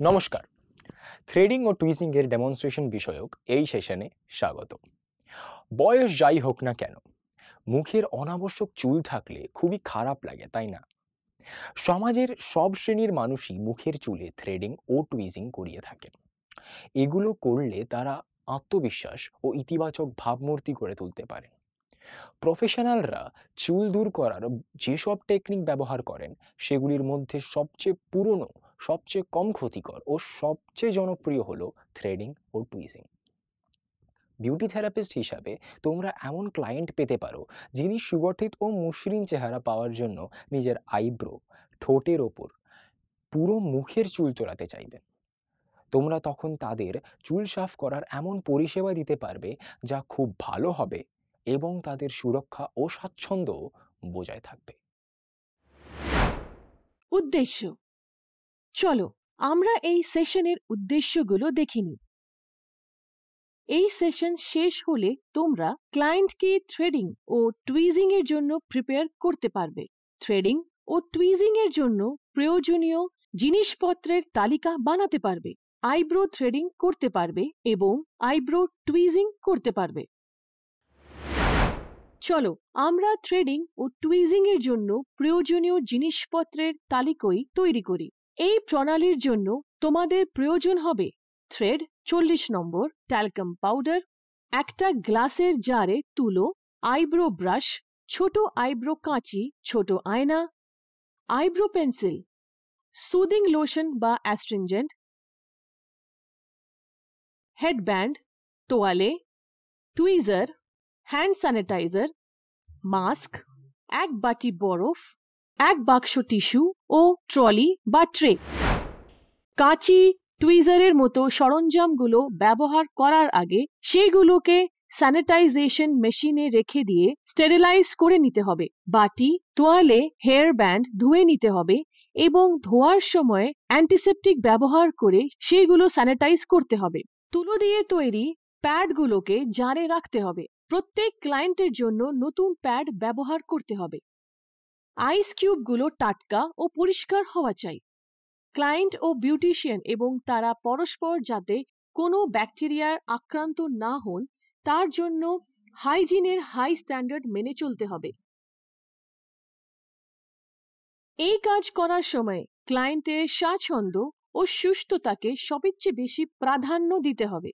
নমস্কার। থ্রেডিং ও টুইজিং এর ডেমনস্ট্রেশন বিষয়ক এই সেশনে স্বাগত। বয়স যাই হোক না কেন, মুখের অনাবশ্যক চুল থাকলে খুবই খারাপ লাগে, তাই না? সমাজের সব শ্রেণীর মানুষই মুখের চুলে থ্রেডিং ও টুইজিং করিয়ে থাকেন। এগুলো করলে তারা আত্মবিশ্বাস ও ইতিবাচক ভাবমূর্তি করে তুলতে পারেন। প্রফেশনালরা চুল দূর করার যেসব টেকনিক ব্যবহার করেন সেগুলির মধ্যে সবচেয়ে পুরনো, সবচেয়ে কম ক্ষতিকর ও সবচেয়ে জনপ্রিয় হলো থ্রেডিং ও টুইজিং। বিউটি থেরাপিস্ট হিসাবে তোমরা এমন ক্লায়েন্ট পেতে পারো যিনি সুগঠিত ও মসৃণ চেহারা পাওয়ার জন্য নিজের আইব্রো, ঠোঁটের ওপর পুরো মুখের চুল চড়াতে চাইবেন। তোমরা তখন তাদের চুল সাফ করার এমন পরিষেবা দিতে পারবে যা খুব ভালো হবে এবং তাদের সুরক্ষা ও স্বাচ্ছন্দ্য বজায় থাকবে। উদ্দেশ্য। চলো আমরা এই সেশনের উদ্দেশ্যগুলো দেখে নিই। এই সেশন শেষ হলে তোমরা ক্লায়েন্টকে থ্রেডিং ও টুইজিং এর জন্য প্রিপেয়ার করতে পারবে। থ্রেডিং ও টুইজিং এর জন্য প্রয়োজনীয় জিনিসপত্রের তালিকা বানাতে পারবে, আইব্রো থ্রেডিং করতে পারবে এবং আইব্রো টুইজিং করতে পারবে। চলো আমরা থ্রেডিং ও টুইজিং এর জন্য প্রয়োজনীয় জিনিসপত্রের তালিকাই তৈরি করি। এই প্রণালীর জন্য তোমাদের প্রয়োজন হবে থ্রেড 40 নম্বর, ট্যালকাম পাউডার, একটা গ্লাসের জারে তুলো, আইব্রো ব্রাশ, ছোট আইব্রো কাঁচি, ছোট আয়না, আইব্রো পেন্সিল, সুদিং লোশন বা অ্যাস্ট্রিনজেন্ট, হেডব্যান্ড, তোয়ালে, টুইজার, হ্যান্ড স্যানিটাইজার, মাস্ক, এক বাটি বরফ, এক বাক্স টিস্যু ও ট্রলি বা ট্রে। কাঁচি, টুইজারের মতো সরঞ্জামগুলো ব্যবহার করার আগে সেগুলোকে স্যানিটাইজেশন মেশিনে রেখে দিয়ে স্টেরিলাইজ করে নিতে হবে। বাটি, তোয়ালে, হেয়ার ব্যান্ড ধুয়ে নিতে হবে এবং ধোয়ার সময় অ্যান্টিসেপটিক ব্যবহার করে সেগুলো স্যানিটাইজ করতে হবে। তুলো দিয়ে তৈরি প্যাডগুলোকে জারে রাখতে হবে। প্রত্যেক ক্লায়েন্টের জন্য নতুন প্যাড ব্যবহার করতে হবে। আইস কিউবগুলো টাটকা ও পরিষ্কার হওয়া চাই। ক্লায়েন্ট ও বিউটিশিয়ান এবং তারা পরস্পর যাতে কোনো ব্যাকটেরিয়ার আক্রান্ত না হন তার জন্য হাইজিনের হাই স্ট্যান্ডার্ড মেনে চলতে হবে। এই কাজ করার সময় ক্লায়েন্টের স্বাচ্ছন্দ্য ও সুস্থতাকে সবচেয়ে বেশি প্রাধান্য দিতে হবে।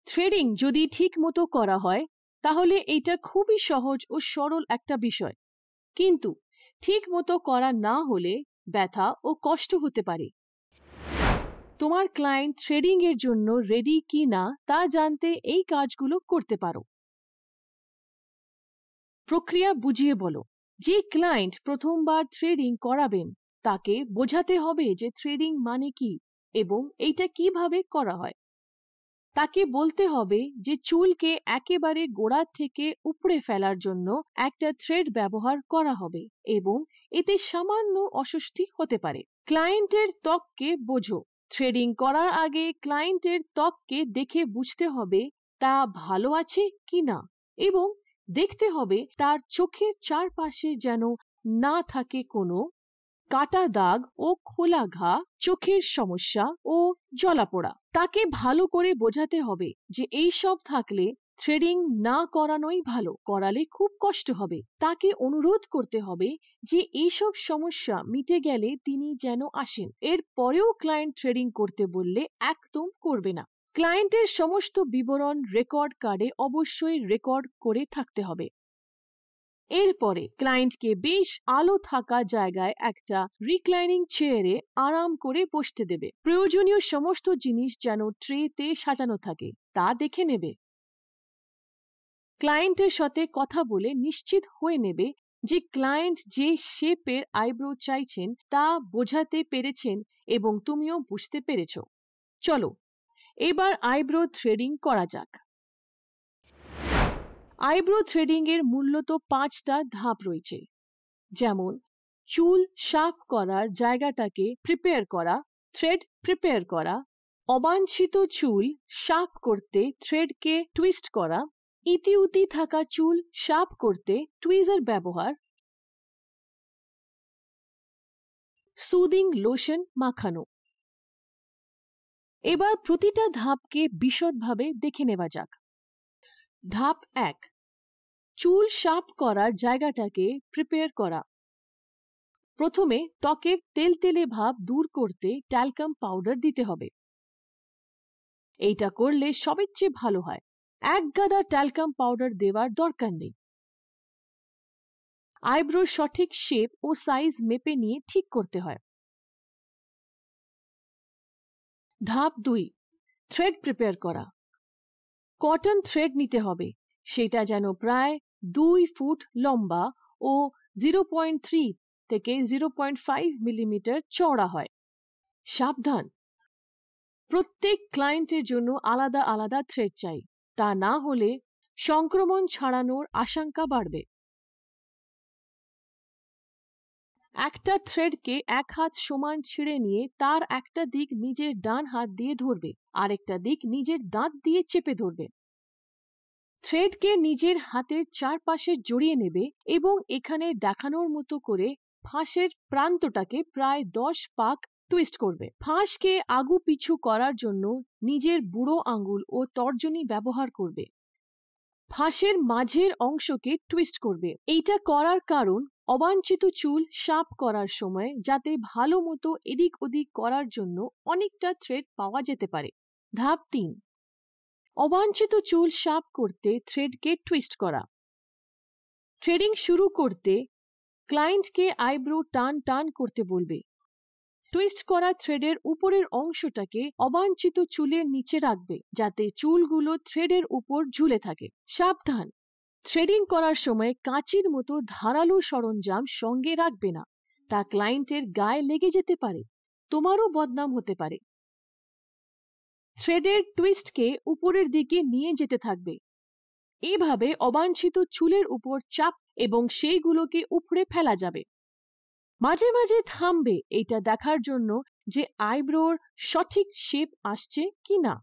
থ্রেডিং যদি ঠিক মতো করা হয় তাহলে এটা খুবই সহজ ও সরল একটা বিষয়, কিন্তু ঠিক মতো করা না হলে ব্যথা ও কষ্ট হতে পারে। তোমার ক্লায়েন্ট থ্রেডিং এর জন্য রেডি কি না তা জানতে এই কাজগুলো করতে পারো। প্রক্রিয়া বুঝিয়ে বলো। যে ক্লায়েন্ট প্রথমবার থ্রেডিং করাবেন তাকে বোঝাতে হবে যে থ্রেডিং মানে কি এবং এইটা কিভাবে করা হয়। তাকে বলতে হবে যে চুলকে একেবারে গোড়া থেকে উপড়ে ফেলার জন্য একটা থ্রেড ব্যবহার করা হবে এবং এতে সামান্য অস্বস্তি হতে পারে। ক্লায়েন্টের ত্বককে বোঝো। থ্রেডিং করার আগে ক্লায়েন্টের ত্বককে দেখে বুঝতে হবে তা ভালো আছে কিনা এবং দেখতে হবে তার চোখের চারপাশে যেন না থাকে কোনো কাটা দাগ ও খোলা ঘা, চোখের সমস্যা ও জ্বলাপোড়া। তাকে ভালো করে বোঝাতে হবে যে এই সব থাকলে থ্রেডিং না করানোই ভালো, করালে খুব কষ্ট হবে। তাকে অনুরোধ করতে হবে যে এইসব সমস্যা মিটে গেলে তিনি যেন আসেন। এর পরেও ক্লায়েন্ট থ্রেডিং করতে বললে একদম করবে না। ক্লায়েন্টের সমস্ত বিবরণ রেকর্ড কার্ডে অবশ্যই রেকর্ড করে থাকতে হবে। এরপরে ক্লায়েন্টকে বেশ আলো থাকা জায়গায় একটা রিক্লাইনিং চেয়ারে আরাম করে বসতে দেবে। প্রয়োজনীয় সমস্ত জিনিস যেন ট্রেতে সাজানো থাকে তা দেখে নেবে। ক্লায়েন্টের সাথে কথা বলে নিশ্চিত হয়ে নেবে যে ক্লায়েন্ট যে শেপের আইব্রো চাইছেন তা বোঝাতে পেরেছেন এবং তুমিও বুঝতে পেরেছ। চলো এবার আইব্রো থ্রেডিং করা যাক। আইব্রো থ্রেডিং এর মূলত 5টা ধাপ রয়েছে, যেমন চুল সাফ করার জায়গাটাকে প্রিপেয়ার করা, থ্রেড প্রিপেয়ার করা, অবাঞ্ছিত চুল সাফ করতে থ্রেডকে টুইস্ট করা, ইতিউতি থাকা চুল সাফ করতে টুইজার ব্যবহার, সুদিং লোশন মাখানো। এবার প্রতিটা ধাপকে বিশদভাবে দেখে নেওয়া যাক। ধাপ 1, চুল শার্প করার জায়গাটাকে প্রিপেয়ার করা। প্রথমে ত্বকের তেলতেলে ভাব দূর করতে ট্যালকাম পাউডার দিতে হবে। এইটা করলে সবচেয়ে ভালো হয়। এক গাদা ট্যালকাম পাউডার দেওয়ার দরকার নেই। আইব্রোর সঠিক শেপ ও সাইজ মেপে নিয়ে ঠিক করতে হয়। ধাপ 2, থ্রেড প্রিপেয়ার করা। কটন থ্রেড নিতে হবে, সেটা যেন প্রায় 2 ফুট লম্বা ও 0.3 থেকে 0.5 মিলিমিটার চওড়া হয়। সাবধান, প্রত্যেক ক্লায়েন্টের জন্য আলাদা আলাদা থ্রেড চাই, তা না হলে সংক্রমণ ছড়ানোর আশঙ্কা বাড়বে। একটা থ্রেডকে এক হাত সমান ছিঁড়ে নিয়ে তার একটা দিক নিজের ডান হাত দিয়ে ধরবে, আরেকটা দিক নিজের দাঁত দিয়ে চেপে ধরবে। থ্রেডকে নিজের হাতের চারপাশে জড়িয়ে নেবে এবং এখানে দেখানোর মতো করে ফাঁসের প্রান্তটাকে প্রায় 10 পাক টুইস্ট করবে। ফাঁসকে আগু পিছু করার জন্য নিজের বুড়ো আঙ্গুল ও তর্জনী ব্যবহার করবে। ফাঁসের মাঝের অংশকে টুইস্ট করবে। এইটা করার কারণ অবাঞ্ছিত চুল শার্প করার সময় যাতে ভালো মতো এদিক ওদিক করার জন্য অনেকটা থ্রেড পাওয়া যেতে পারে। ধাপ 3, অবাঞ্ছিত চুল শার্প করতে থ্রেডকে টুইস্ট করা। থ্রেডিং শুরু করতে ক্লায়েন্টকে আইব্রো টান টান করতে বলবে। টুইস্ট করা থ্রেডের উপরের অংশটাকে অবাঞ্ছিত চুলের নিচে রাখবে যাতে চুলগুলো থ্রেডের উপর ঝুলে থাকে। সাবধান, থ্রেডিং করার সময় কাঁচির মতো ধারালো সরঞ্জাম সঙ্গে রাখবে না, তা ক্লায়েন্টের গায়ে লেগে যেতে পারে, তোমারও বদনাম হতে পারে। থ্রেডের টুইস্টকে উপরের দিকে নিয়ে যেতে থাকবে। এভাবে অবাঞ্ছিত চুলের উপর চাপ এবং সেইগুলোকে উপড়ে ফেলা যাবে। মাঝে মাঝে থামবে এটা দেখার জন্য যে আইব্রোর সঠিক শেপ আসছে কিনা।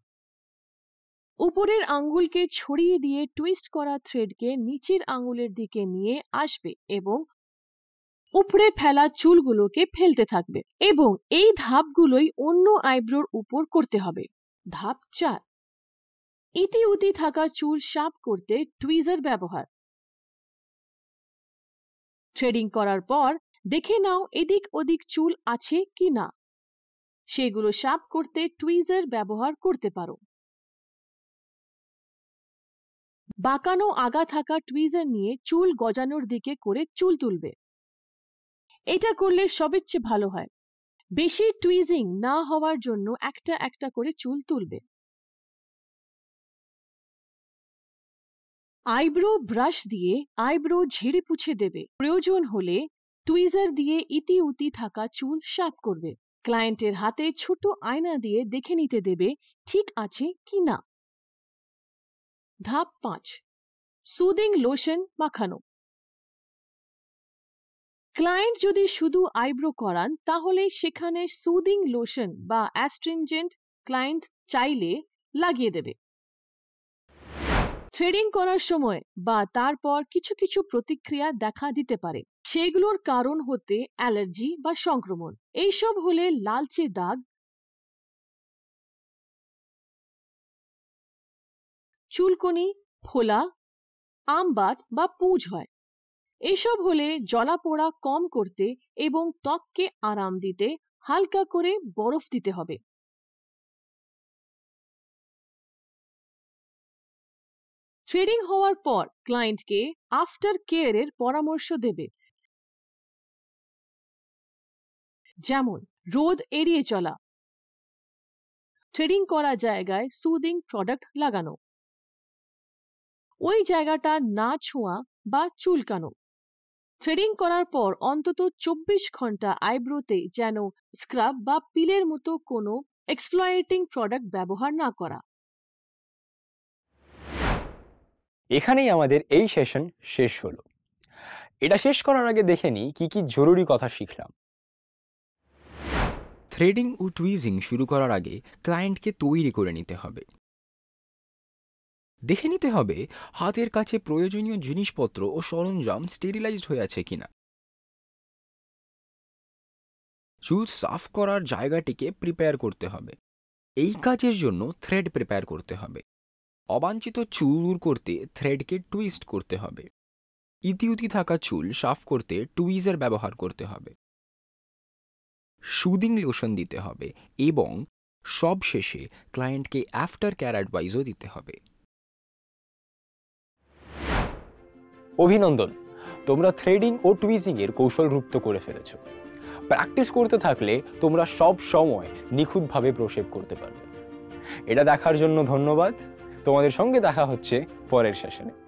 উপরের আঙ্গুলকে ছড়িয়ে দিয়ে টুইস্ট করা থ্রেডকে নিচের আঙ্গুলের দিকে নিয়ে আসবে এবং উপড়ে ফেলা চুলগুলোকে ফেলতে থাকবে এবং এই ধাপগুলোই অন্য আইব্রোর উপর করতে হবে। ধাপ 4, ইতি উতি থাকা চুল শার্প করতে টুইজার ব্যবহার। থ্রেডিং করার পর দেখে নাও এদিক ওদিক চুল আছে কি না, সেগুলো শার্প করতে টুইজার ব্যবহার করতে পারো। বাঁকানো আগা থাকা টুইজার নিয়ে চুল গজানোর দিকে করে চুল তুলবে। এটা করলে সবচেয়ে ভালো হয়। বেশি টুইজিং না হওয়ার জন্য একটা একটা করে চুল তুলবে। আইব্রো ব্রাশ দিয়ে আইব্রো ঝেড়ে পুছে দেবে। প্রয়োজন হলে টুইজার দিয়ে ইতি উতি থাকা চুল শার্প করবে। ক্লায়েন্টের হাতে ছোট আয়না দিয়ে দেখে নিতে দেবে ঠিক আছে কি না। ধাপ 5, সুদিং লোশন মাখানো। ক্লায়েন্ট যদি শুধু আইব্রো করান তাহলে সেখানে সুদিং লোশন বা অ্যাস্ট্রিনজেন্ট ক্লায়েন্ট চাইলে লাগিয়ে দেবে। থ্রেডিং করার সময় বা তারপর কিছু কিছু প্রতিক্রিয়া দেখা দিতে পারে, সেগুলোর কারণ হতে অ্যালার্জি বা সংক্রমণ। এইসব হলে লালচে দাগ, চুলকুনি, ফোলা, আমবাত বা পুঁজ হয়। এসব হলে জ্বলাপোড়া কম করতে এবং ত্বককে আরাম দিতে হালকা করে বরফ দিতে হবে। থ্রেডিং হওয়ার পর ক্লায়েন্টকে আফটার কেয়ারের পরামর্শ দেবে, যেমন রোদ এড়িয়ে চলা, থ্রেডিং করা জায়গায় সুদিং প্রোডাক্ট লাগানো, ওই জায়গাটা না ছোঁয়া বা চুলকানো। থ্রেডিং করার পর অন্তত 24 ঘন্টা আইব্রোতে যেন স্ক্রাব বা পিলের মতো কোনো এক্সফ্লয়েটিং প্রোডাক্ট ব্যবহার না করা। এখানেই আমাদের এই সেশন শেষ হলো। এটা শেষ করার আগে দেখে নিই কি কি জরুরি কথা শিখলাম। থ্রেডিং ও টুইজিং শুরু করার আগে ক্লায়েন্টকে তৈরি করে নিতে হবে। দেখে নিতে হবে হাতের কাছে প্রয়োজনীয় জিনিসপত্র ও সরঞ্জাম স্টেরিলাইজড হয়ে আছে কিনা। চুল সাফ করার জায়গাটিকে প্রিপেয়ার করতে হবে। এই কাজের জন্য থ্রেড প্রিপেয়ার করতে হবে। অবাঞ্ছিত চুল দূর করতে থ্রেডকে টুইস্ট করতে হবে। ইতিউতি থাকা চুল সাফ করতে টুইজার ব্যবহার করতে হবে। সুদিং লোশন দিতে হবে এবং সবশেষে ক্লায়েন্টকে আফটার কেয়ার অ্যাডভাইসও দিতে হবে। অভিনন্দন, তোমরা থ্রেডিং ও টুইজিং এর কৌশল রপ্ত করে ফেলেছো। প্র্যাকটিস করতে থাকলে তোমরা সব সময় নিখুঁতভাবে প্রশেপ করতে পারবে। এটা দেখার জন্য ধন্যবাদ। তোমাদের সঙ্গে দেখা হচ্ছে পরের সেশনে।